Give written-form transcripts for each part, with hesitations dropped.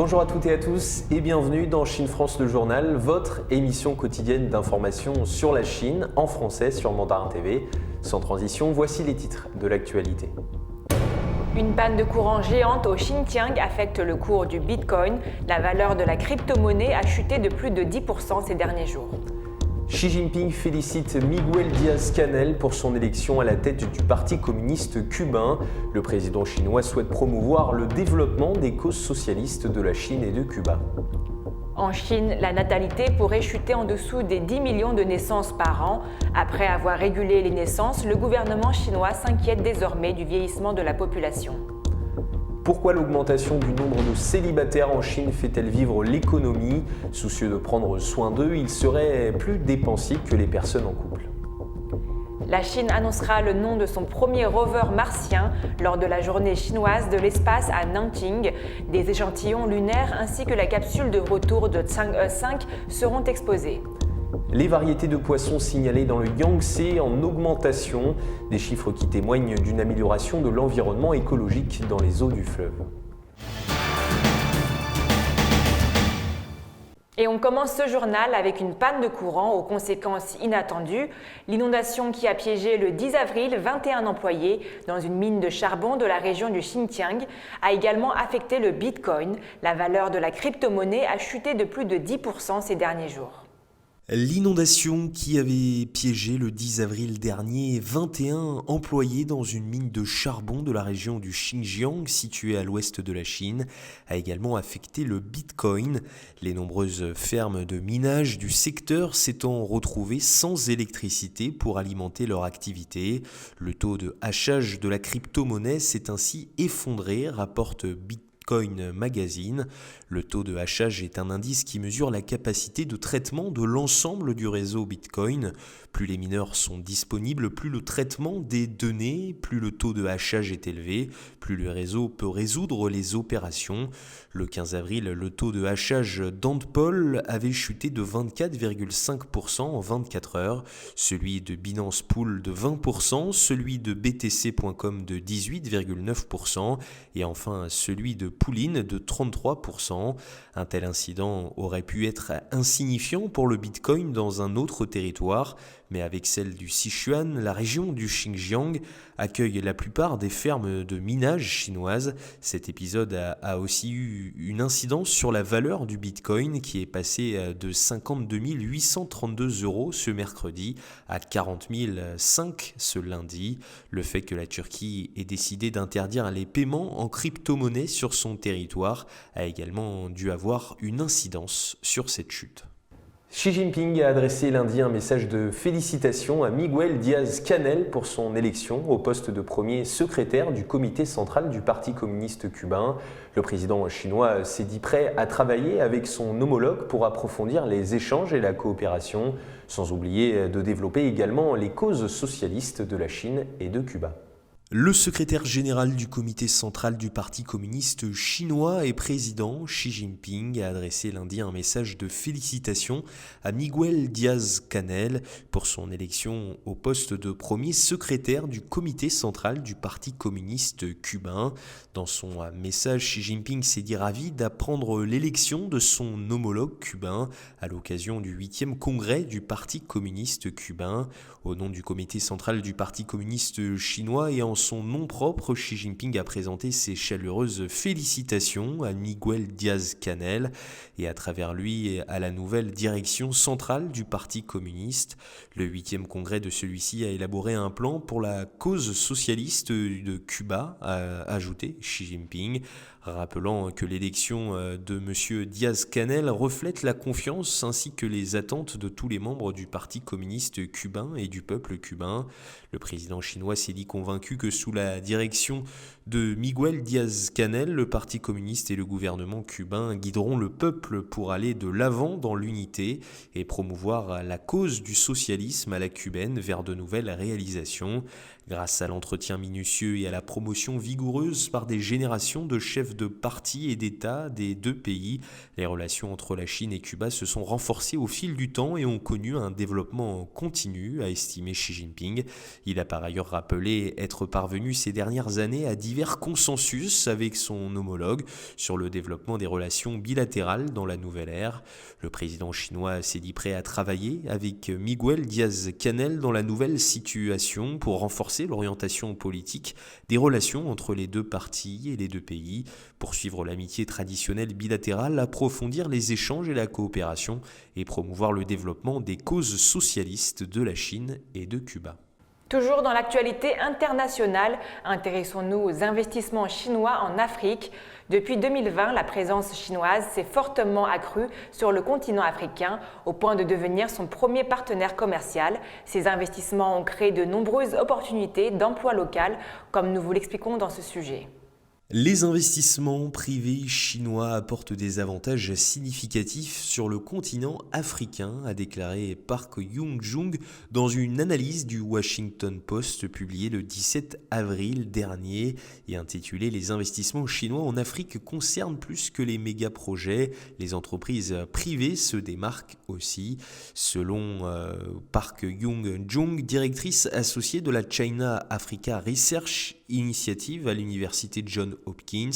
Bonjour à toutes et à tous et bienvenue dans Chine France le journal, votre émission quotidienne d'information sur la Chine en français sur Mandarin TV. Sans transition, voici les titres de l'actualité. Une panne de courant géante au Xinjiang affecte le cours du Bitcoin. La valeur de la crypto-monnaie a chuté de plus de 10% ces derniers jours. Xi Jinping félicite Miguel Díaz-Canel pour son élection à la tête du Parti communiste cubain. Le président chinois souhaite promouvoir le développement des causes socialistes de la Chine et de Cuba. En Chine, la natalité pourrait chuter en dessous des 10 millions de naissances par an. Après avoir régulé les naissances, le gouvernement chinois s'inquiète désormais du vieillissement de la population. Pourquoi l'augmentation du nombre de célibataires en Chine fait-elle vivre l'économie ? Soucieux de prendre soin d'eux, ils seraient plus dépensiers que les personnes en couple. La Chine annoncera le nom de son premier rover martien lors de la journée chinoise de l'espace à Nanjing. Des échantillons lunaires ainsi que la capsule de retour de Chang'e 5 seront exposés. Les variétés de poissons signalées dans le Yangtze en augmentation, des chiffres qui témoignent d'une amélioration de l'environnement écologique dans les eaux du fleuve. Et on commence ce journal avec une panne de courant aux conséquences inattendues. L'inondation qui a piégé le 10 avril 21 employés dans une mine de charbon de la région du Xinjiang a également affecté le Bitcoin. La valeur de la crypto-monnaie a chuté de plus de 10% ces derniers jours. L'inondation qui avait piégé le 10 avril dernier 21 employés dans une mine de charbon de la région du Xinjiang située à l'ouest de la Chine a également affecté le Bitcoin. Les nombreuses fermes de minage du secteur s'étant retrouvées sans électricité pour alimenter leur activité. Le taux de hachage de la crypto-monnaie s'est ainsi effondré, rapporte Bitcoin Magazine. Le taux de hachage est un indice qui mesure la capacité de traitement de l'ensemble du réseau Bitcoin. Plus les mineurs sont disponibles, plus le traitement des données, plus le taux de hachage est élevé, plus le réseau peut résoudre les opérations. Le 15 avril, le taux de hachage d'Antpol avait chuté de 24,5% en 24 heures, celui de Binance Pool de 20%, celui de BTC.com de 18,9% et enfin celui de Poolin de 33%. Un tel incident aurait pu être insignifiant pour le Bitcoin dans un autre territoire, mais avec celle du Sichuan, la région du Xinjiang accueille la plupart des fermes de minage chinoises. Cet épisode a aussi eu une incidence sur la valeur du Bitcoin qui est passée de 52 832 € ce mercredi à 40 005 ce lundi. Le fait que la Turquie ait décidé d'interdire les paiements en crypto-monnaie sur son territoire a également dû avoir une incidence sur cette chute. Xi Jinping a adressé lundi un message de félicitations à Miguel Díaz-Canel pour son élection au poste de premier secrétaire du comité central du Parti communiste cubain. Le président chinois s'est dit prêt à travailler avec son homologue pour approfondir les échanges et la coopération, sans oublier de développer également les causes socialistes de la Chine et de Cuba. Le secrétaire général du comité central du Parti communiste chinois et président Xi Jinping a adressé lundi un message de félicitations à Miguel Díaz-Canel pour son élection au poste de premier secrétaire du comité central du Parti communiste cubain. Dans son message, Xi Jinping s'est dit ravi d'apprendre l'élection de son homologue cubain à l'occasion du 8e congrès du Parti communiste cubain. Au nom du comité central du Parti communiste chinois et en son nom propre, Xi Jinping a présenté ses chaleureuses félicitations à Miguel Díaz-Canel et à travers lui à la nouvelle direction centrale du Parti communiste. Le 8e congrès de celui-ci a élaboré un plan pour la cause socialiste de Cuba, a ajouté Xi Jinping, rappelant que l'élection de M. Díaz-Canel reflète la confiance ainsi que les attentes de tous les membres du Parti communiste cubain et du peuple cubain. Le président chinois s'est dit convaincu que sous la direction de Miguel Díaz-Canel, le Parti communiste et le gouvernement cubain guideront le peuple pour aller de l'avant dans l'unité et promouvoir la cause du socialisme à la cubaine vers de nouvelles réalisations. Grâce à l'entretien minutieux et à la promotion vigoureuse par des générations de chefs chefs de partis et d'État des deux pays. Les relations entre la Chine et Cuba se sont renforcées au fil du temps et ont connu un développement continu, a estimé Xi Jinping. Il a par ailleurs rappelé être parvenu ces dernières années à divers consensus avec son homologue sur le développement des relations bilatérales dans la nouvelle ère. Le président chinois s'est dit prêt à travailler avec Miguel Díaz-Canel dans la nouvelle situation pour renforcer l'orientation politique des relations entre les deux parties et les deux pays, poursuivre l'amitié traditionnelle bilatérale, approfondir les échanges et la coopération et promouvoir le développement des causes socialistes de la Chine et de Cuba. Toujours dans l'actualité internationale, intéressons-nous aux investissements chinois en Afrique. Depuis 2020, la présence chinoise s'est fortement accrue sur le continent africain au point de devenir son premier partenaire commercial. Ces investissements ont créé de nombreuses opportunités d'emploi local, comme nous vous l'expliquons dans ce sujet. Les investissements privés chinois apportent des avantages significatifs sur le continent africain, a déclaré Park Young-jung dans une analyse du Washington Post publiée le 17 avril dernier et intitulée « Les investissements chinois en Afrique concernent plus que les méga-projets. Les entreprises privées se démarquent aussi ». Selon Park Young-jung, directrice associée de la China Africa Research Initiative à l'université Johns Hopkins.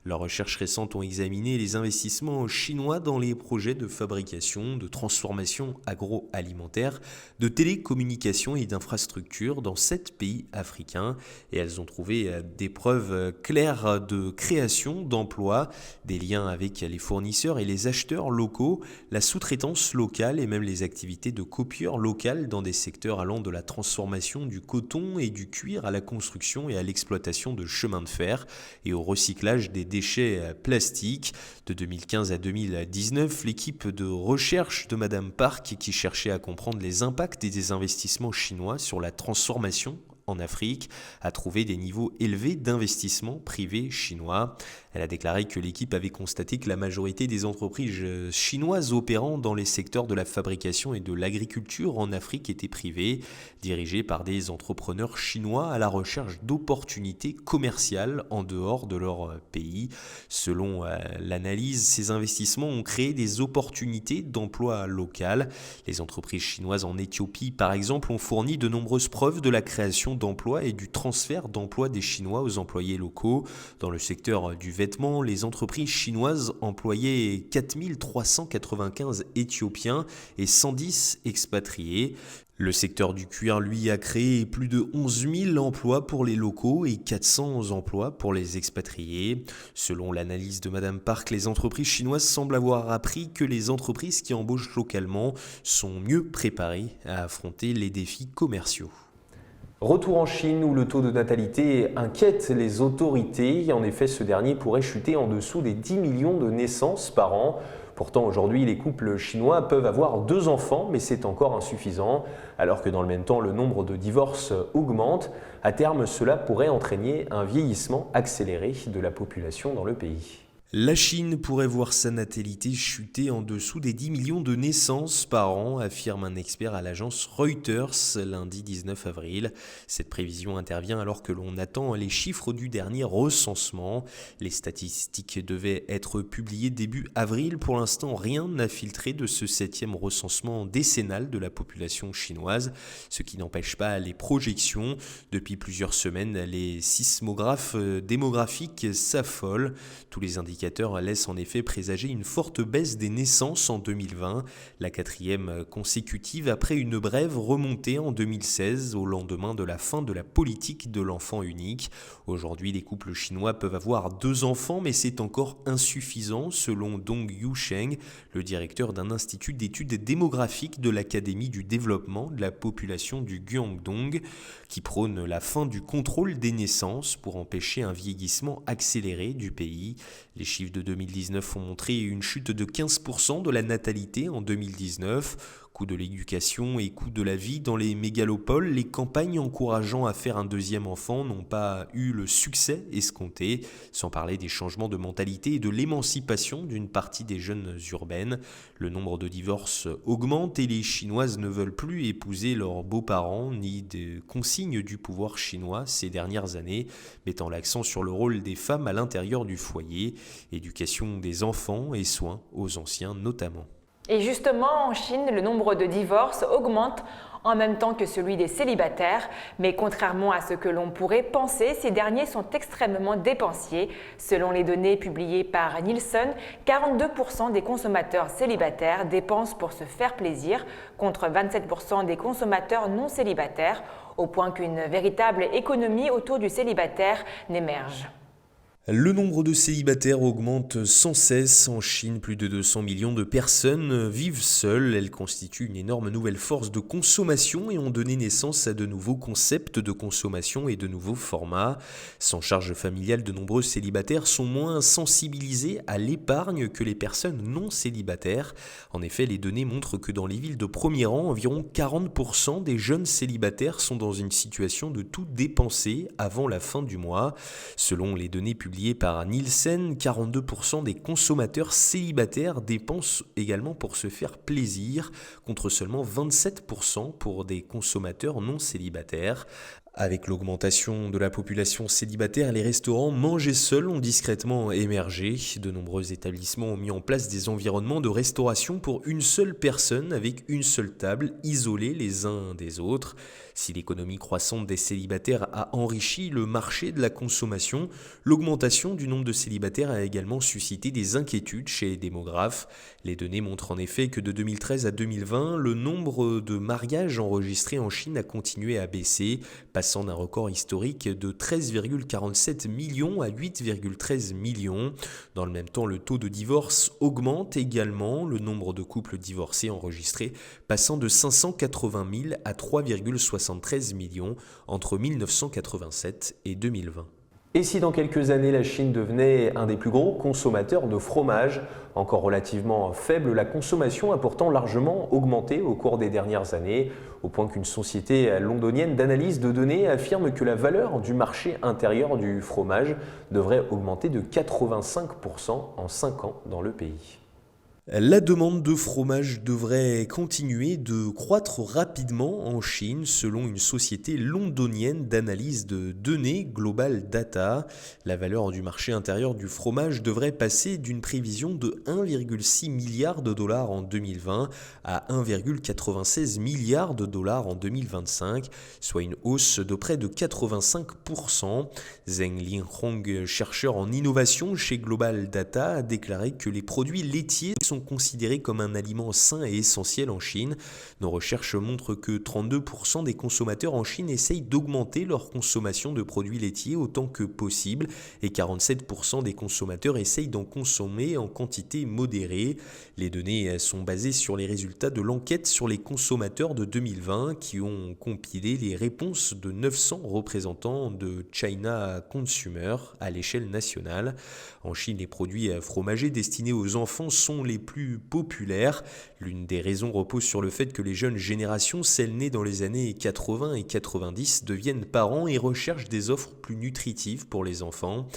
Leurs recherches récentes ont examiné les investissements chinois dans les projets de fabrication, de transformation agroalimentaire, de télécommunications et d'infrastructures dans 7 pays africains et elles ont trouvé des preuves claires de création d'emplois, des liens avec les fournisseurs et les acheteurs locaux, la sous-traitance locale et même les activités de copieurs locales dans des secteurs allant de la transformation du coton et du cuir à la construction et à l'exploitation de chemins de fer et au recyclage des déchets plastiques. De 2015 à 2019, l'équipe de recherche de Madame Park, qui cherchait à comprendre les impacts des investissements chinois sur la transformation en Afrique, a trouvé des niveaux élevés d'investissement privé chinois. Elle a déclaré que l'équipe avait constaté que la majorité des entreprises chinoises opérant dans les secteurs de la fabrication et de l'agriculture en Afrique étaient privées, dirigées par des entrepreneurs chinois à la recherche d'opportunités commerciales en dehors de leur pays. Selon l'analyse, ces investissements ont créé des opportunités d'emploi local. Les entreprises chinoises en Éthiopie, par exemple, ont fourni de nombreuses preuves de la création d'emplois et du transfert d'emplois des Chinois aux employés locaux. Dans le secteur du vêtement, les entreprises chinoises employaient 4395 Éthiopiens et 110 expatriés. Le secteur du cuir, lui, a créé plus de 11 000 emplois pour les locaux et 400 emplois pour les expatriés. Selon l'analyse de Madame Park, les entreprises chinoises semblent avoir appris que les entreprises qui embauchent localement sont mieux préparées à affronter les défis commerciaux. Retour en Chine où le taux de natalité inquiète les autorités. En effet, ce dernier pourrait chuter en dessous des 10 millions de naissances par an. Pourtant, aujourd'hui, les couples chinois peuvent avoir 2 enfants, mais c'est encore insuffisant. Alors que dans le même temps, le nombre de divorces augmente. À terme, cela pourrait entraîner un vieillissement accéléré de la population dans le pays. La Chine pourrait voir sa natalité chuter en dessous des 10 millions de naissances par an, affirme un expert à l'agence Reuters lundi 19 avril. Cette prévision intervient alors que l'on attend les chiffres du dernier recensement. Les statistiques devaient être publiées début avril. Pour l'instant, rien n'a filtré de ce 7e recensement décennal de la population chinoise, ce qui n'empêche pas les projections. Depuis plusieurs semaines, les sismographes démographiques s'affolent. Tous les indicateurs laisse en effet présager une forte baisse des naissances en 2020, la 4e consécutive après une brève remontée en 2016 au lendemain de la fin de la politique de l'enfant unique. Aujourd'hui, les couples chinois peuvent avoir 2 enfants, mais c'est encore insuffisant selon Dong Yusheng, le directeur d'un institut d'études démographiques de l'Académie du développement de la population du Guangdong, qui prône la fin du contrôle des naissances pour empêcher un vieillissement accéléré du pays. Les chiffres de 2019 ont montré une chute de 15% de la natalité en 2019. Coût de l'éducation et coût de la vie dans les mégalopoles, les campagnes encourageant à faire un deuxième enfant n'ont pas eu le succès escompté, sans parler des changements de mentalité et de l'émancipation d'une partie des jeunes urbaines. Le nombre de divorces augmente et les Chinoises ne veulent plus épouser leurs beaux-parents ni des consignes du pouvoir chinois ces dernières années, mettant l'accent sur le rôle des femmes à l'intérieur du foyer, éducation des enfants et soins aux anciens notamment. Et justement, en Chine, le nombre de divorces augmente en même temps que celui des célibataires. Mais contrairement à ce que l'on pourrait penser, ces derniers sont extrêmement dépensiers. Selon les données publiées par Nielsen, 42% des consommateurs célibataires dépensent pour se faire plaisir, contre 27% des consommateurs non célibataires, au point qu'une véritable économie autour du célibataire n'émerge. Le nombre de célibataires augmente sans cesse. En Chine, plus de 200 millions de personnes vivent seules. Elles constituent une énorme nouvelle force de consommation et ont donné naissance à de nouveaux concepts de consommation et de nouveaux formats. Sans charge familiale, de nombreux célibataires sont moins sensibilisés à l'épargne que les personnes non célibataires. En effet, les données montrent que dans les villes de premier rang, environ 40% des jeunes célibataires sont dans une situation de tout dépenser avant la fin du mois. Selon les données publiées par Nielsen, 42% des consommateurs célibataires dépensent également pour se faire plaisir, contre seulement 27% pour des consommateurs non célibataires. Avec l'augmentation de la population célibataire, les restaurants manger seuls ont discrètement émergé. De nombreux établissements ont mis en place des environnements de restauration pour une seule personne avec une seule table, isolés les uns des autres. Si l'économie croissante des célibataires a enrichi le marché de la consommation, l'augmentation du nombre de célibataires a également suscité des inquiétudes chez les démographes. Les données montrent en effet que de 2013 à 2020, le nombre de mariages enregistrés en Chine a continué à baisser, passant d'un record historique de 13,47 millions à 8,13 millions. Dans le même temps, le taux de divorce augmente également, le nombre de couples divorcés enregistrés passant de 580 000 à 3,73 millions entre 1987 et 2020. Et si dans quelques années la Chine devenait un des plus gros consommateurs de fromage, encore relativement faible, la consommation a pourtant largement augmenté au cours des dernières années, au point qu'une société londonienne d'analyse de données affirme que la valeur du marché intérieur du fromage devrait augmenter de 85% en 5 ans dans le pays. La demande de fromage devrait continuer de croître rapidement en Chine selon une société londonienne d'analyse de données Global Data. La valeur du marché intérieur du fromage devrait passer d'une prévision de 1,6 milliard de dollars en 2020 à 1,96 milliard de dollars en 2025, soit une hausse de près de 85%. Zheng Linhong, chercheur en innovation chez Global Data, a déclaré que les produits laitiers sont considérés comme un aliment sain et essentiel en Chine. Nos recherches montrent que 32% des consommateurs en Chine essayent d'augmenter leur consommation de produits laitiers autant que possible et 47% des consommateurs essayent d'en consommer en quantité modérée. Les données sont basées sur les résultats de l'enquête sur les consommateurs de 2020 qui ont compilé les réponses de 900 représentants de China Consumer à l'échelle nationale. En Chine, les produits fromagers destinés aux enfants sont les plus populaires. L'une des raisons repose sur le fait que les jeunes générations, celles nées dans les années 80 et 90, deviennent parents et recherchent des offres plus nutritives pour les enfants.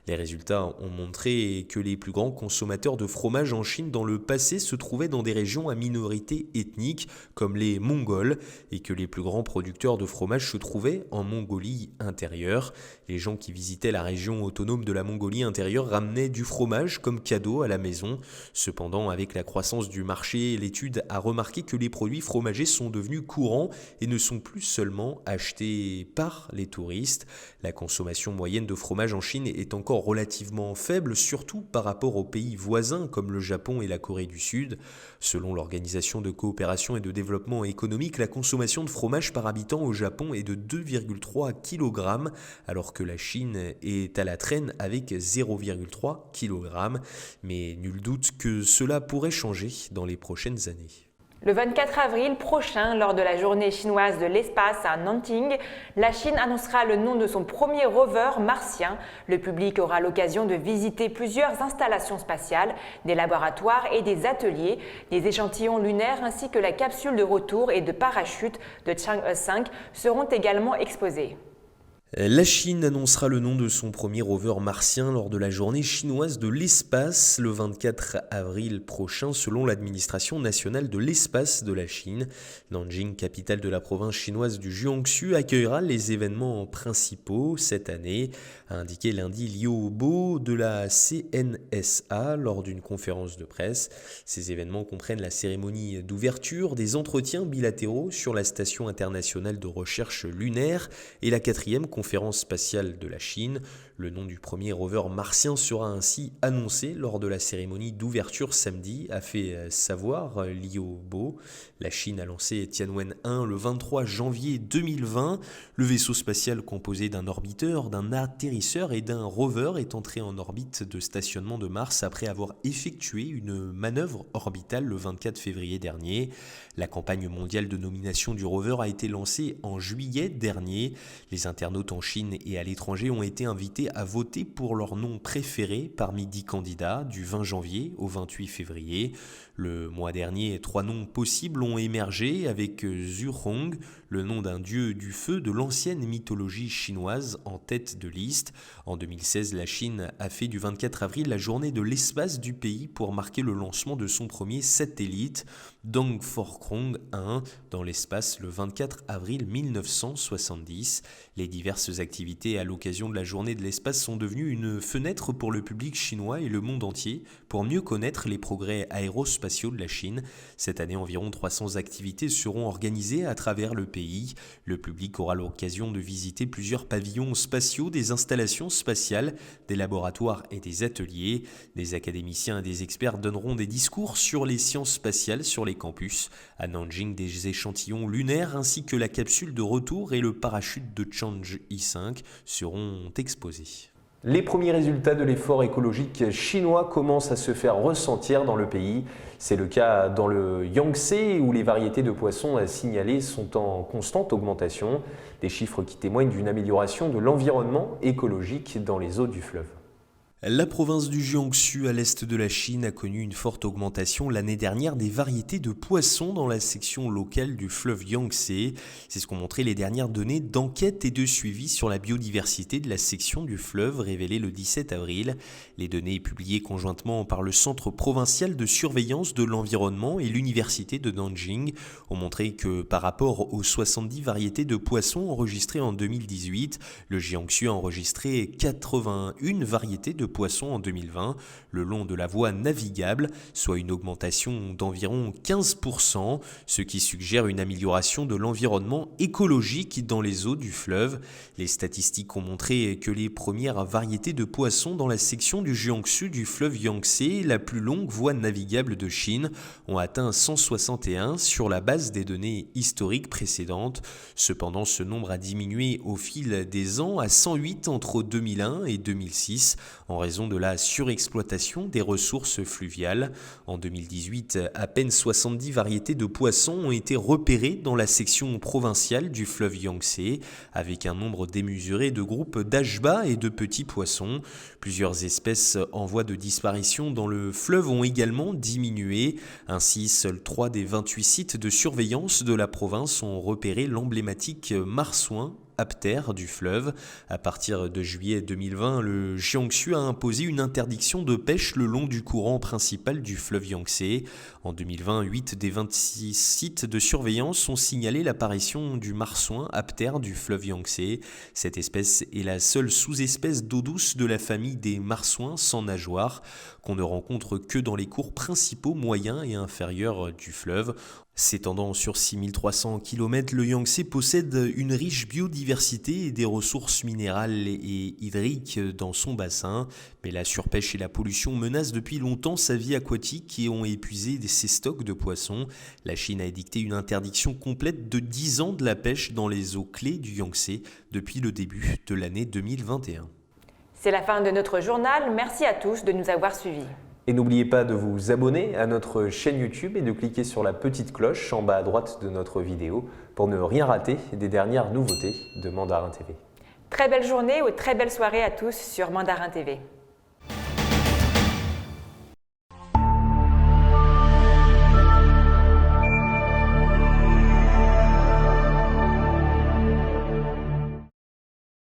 Les résultats ont montré que les plus grands consommateurs de fromage en Chine dans le passé se trouvaient dans des régions à minorité ethnique comme les Mongols et que les plus grands producteurs de fromage se trouvaient en Mongolie intérieure. Les gens qui visitaient la région autonome de la Mongolie intérieure ramenaient du fromage comme cadeau à la maison. Cependant, avec la croissance du marché, l'étude a remarqué que les produits fromagers sont devenus courants et ne sont plus seulement achetés par les touristes. La consommation moyenne de fromage en Chine est encore relativement faible, surtout par rapport aux pays voisins comme le Japon et la Corée du Sud. Selon l'Organisation de coopération et de développement économique, la consommation de fromage par habitant au Japon est de 2,3 kg, alors que la Chine est à la traîne avec 0,3 kg. Mais nul doute que cela pourrait changer dans les prochaines années. Le 24 avril prochain, lors de la journée chinoise de l'espace à Nanjing, la Chine annoncera le nom de son premier rover martien. Le public aura l'occasion de visiter plusieurs installations spatiales, des laboratoires et des ateliers. Des échantillons lunaires ainsi que la capsule de retour et de parachute de Chang'e 5 seront également exposés. La Chine annoncera le nom de son premier rover martien lors de la journée chinoise de l'espace le 24 avril prochain selon l'administration nationale de l'espace de la Chine. Nanjing, capitale de la province chinoise du Jiangsu, accueillera les événements principaux cette année, a indiqué lundi Liu Bo de la CNSA lors d'une conférence de presse. Ces événements comprennent la cérémonie d'ouverture, des entretiens bilatéraux sur la station internationale de recherche lunaire et la 4e conférence spatiale de la Chine. Le nom du premier rover martien sera ainsi annoncé lors de la cérémonie d'ouverture samedi, a fait savoir Liu Bo. La Chine a lancé Tianwen-1 le 23 janvier 2020. Le vaisseau spatial composé d'un orbiteur, d'un atterrisseur et d'un rover est entré en orbite de stationnement de Mars après avoir effectué une manœuvre orbitale le 24 février dernier. La campagne mondiale de nomination du rover a été lancée en juillet dernier. Les internautes en Chine et à l'étranger ont été invités à voter pour leur nom préféré parmi 10 candidats du 20 janvier au 28 février. Le mois dernier, 3 noms possibles ont émergé avec Zhu Hong, le nom d'un dieu du feu de l'ancienne mythologie chinoise, en tête de liste. En 2016, la Chine a fait du 24 avril la journée de l'espace du pays pour marquer le lancement de son premier satellite, Dongfeng 1, dans l'espace le 24 avril 1970. Les diverses activités à l'occasion de la journée de l'espace sont devenues une fenêtre pour le public chinois et le monde entier pour mieux connaître les progrès aérospatiaux de la Chine. Cette année, environ 300 activités seront organisées à travers le pays. Le public aura l'occasion de visiter plusieurs pavillons spatiaux, des installations spatiales, des laboratoires et des ateliers. Des académiciens et des experts donneront des discours sur les sciences spatiales sur les campus. À Nanjing, des échantillons lunaires ainsi que la capsule de retour et le parachute de Chang'e 5 seront exposés. Les premiers résultats de l'effort écologique chinois commencent à se faire ressentir dans le pays. C'est le cas dans le Yangtze où les variétés de poissons signalées sont en constante augmentation. Des chiffres qui témoignent d'une amélioration de l'environnement écologique dans les eaux du fleuve. La province du Jiangsu à l'est de la Chine a connu une forte augmentation l'année dernière des variétés de poissons dans la section locale du fleuve Yangtze. C'est ce qu'ont montré les dernières données d'enquête et de suivi sur la biodiversité de la section du fleuve révélées le 17 avril. Les données publiées conjointement par le Centre provincial de surveillance de l'environnement et l'université de Nanjing ont montré que par rapport aux 70 variétés de poissons enregistrées en 2018, le Jiangsu a enregistré 81 variétés de poissons en 2020 le long de la voie navigable, soit une augmentation d'environ 15%, ce qui suggère une amélioration de l'environnement écologique dans les eaux du fleuve. Les statistiques ont montré que les premières variétés de poissons dans la section du Jiangsu du fleuve Yangtze, la plus longue voie navigable de Chine, ont atteint 161 sur la base des données historiques précédentes. Cependant, ce nombre a diminué au fil des ans à 108 entre 2001 et 2006 en raison de la surexploitation des ressources fluviales. En 2018, à peine 70 variétés de poissons ont été repérées dans la section provinciale du fleuve Yangtze, avec un nombre démesuré de groupes d'ashbas et de petits poissons. Plusieurs espèces en voie de disparition dans le fleuve ont également diminué. Ainsi, seuls 3 des 28 sites de surveillance de la province ont repéré l'emblématique marsouin aptère du fleuve. À partir de juillet 2020, le Jiangsu a imposé une interdiction de pêche le long du courant principal du fleuve Yangtze. En 2020, 8 des 26 sites de surveillance ont signalé l'apparition du marsouin aptère du fleuve Yangtze. Cette espèce est la seule sous-espèce d'eau douce de la famille des marsouins sans nageoires, qu'on ne rencontre que dans les cours principaux moyens et inférieurs du fleuve. S'étendant sur 6300 km, le Yangtze possède une riche biodiversité et des ressources minérales et hydriques dans son bassin. Mais la surpêche et la pollution menacent depuis longtemps sa vie aquatique et ont épuisé ses stocks de poissons. La Chine a édicté une interdiction complète de 10 ans de la pêche dans les eaux clés du Yangtze depuis le début de l'année 2021. C'est la fin de notre journal. Merci à tous de nous avoir suivis. Et n'oubliez pas de vous abonner à notre chaîne YouTube et de cliquer sur la petite cloche en bas à droite de notre vidéo pour ne rien rater des dernières nouveautés de Mandarin TV. Très belle journée ou très belle soirée à tous sur Mandarin TV.